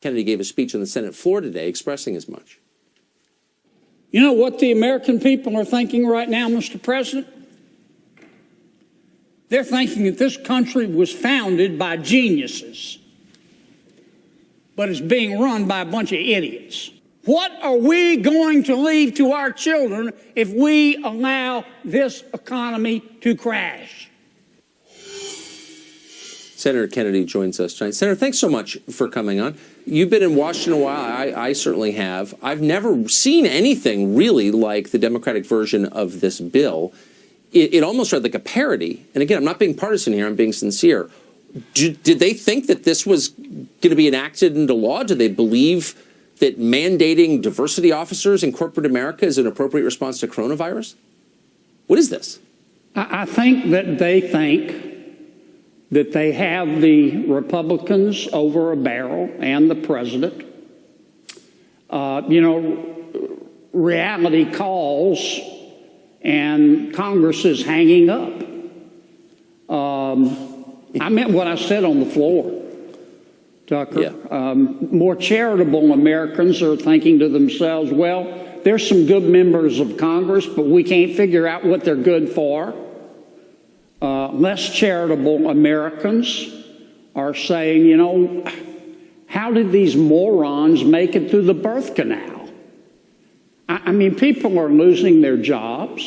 Kennedy gave a speech on the Senate floor today expressing as much. You know what the American people are thinking right now, Mr. President? They're thinking that this country was founded by geniuses, but it's being run by a bunch of idiots. What are we going to leave to our children if we allow this economy to crash? Senator Kennedy joins us tonight. Senator, thanks so much for coming on. You've been in Washington a while. I certainly have. I've never seen anything really like the Democratic version of this bill. It almost read like a parody. And again, I'm not being partisan here. I'm being sincere. Did they think that this was going to be enacted into law? Do they believe that mandating diversity officers in corporate America is an appropriate response to coronavirus? What is this? I think that they think that they have the Republicans over a barrel and the president. Reality calls and Congress is hanging up. I meant what I said on the floor, Tucker. Yeah. More charitable Americans are thinking to themselves, well, there's some good members of Congress, but we can't figure out what they're good for. Less charitable Americans are saying, how did these morons make it through the birth canal? I mean, people are losing their jobs.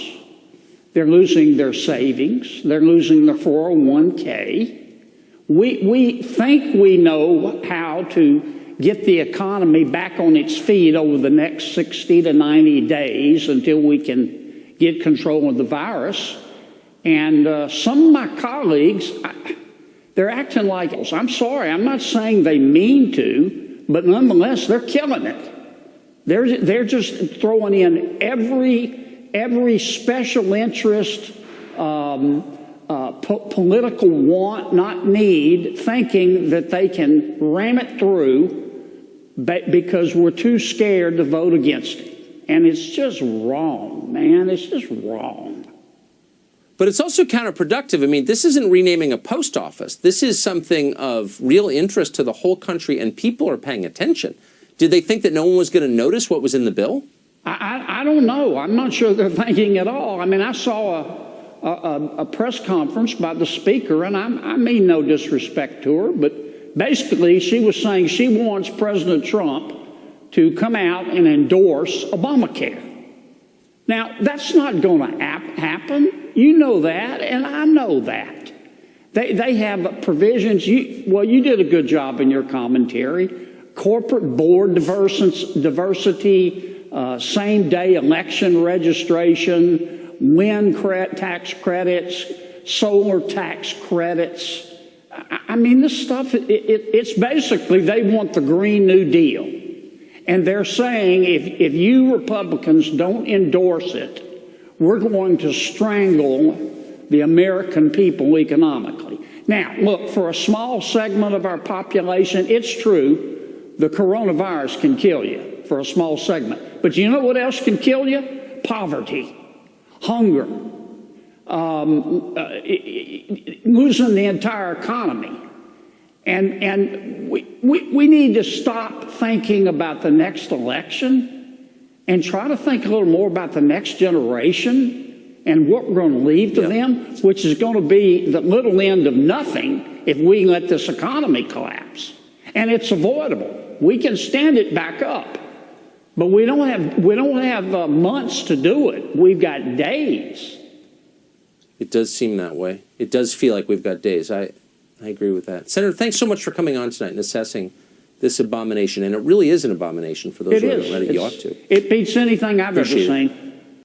They're losing their savings. They're losing their 401k. We think we know how to get the economy back on its feet over the next 60 to 90 days until we can get control of the virus. And some of my colleagues, they're acting like, I'm sorry, I'm not saying they mean to, but nonetheless, they're killing it. They're just throwing in every special interest, political want, not need, thinking that they can ram it through because we're too scared to vote against it. And it's just wrong, man. It's just wrong. But it's also counterproductive. I mean, this isn't renaming a post office. This is something of real interest to the whole country, and people are paying attention. Did they think that no one was going to notice what was in the bill? I don't know. I'm not sure they're thinking at all. I mean, I saw a press conference by the speaker, and I mean no disrespect to her, but basically she was saying she wants President Trump to come out and endorse Obamacare. Now, that's not going to happen. You know that, and I know that. They have provisions. You did a good job in your commentary. Corporate board diversity, same-day election registration, wind tax credits, solar tax credits. I mean, this stuff, it's basically they want the Green New Deal. And they're saying if you Republicans don't endorse it, we're going to strangle the American people economically. Now, look, for a small segment of our population, it's true. The coronavirus can kill you for a small segment. But you know what else can kill you? Poverty, hunger, losing the entire economy. And we need to stop thinking about the next election and try to think a little more about the next generation and what we're going to leave to them, which is going to be the little end of nothing if we let this economy collapse. And it's avoidable. We can stand it back up, but we don't have months to do it. We've got days. It does seem that way. It does feel like we've got days. I agree with that. Senator, thanks so much for coming on tonight and assessing this abomination. And it really is an abomination for those who haven't read it. You ought to. It beats anything I've ever seen.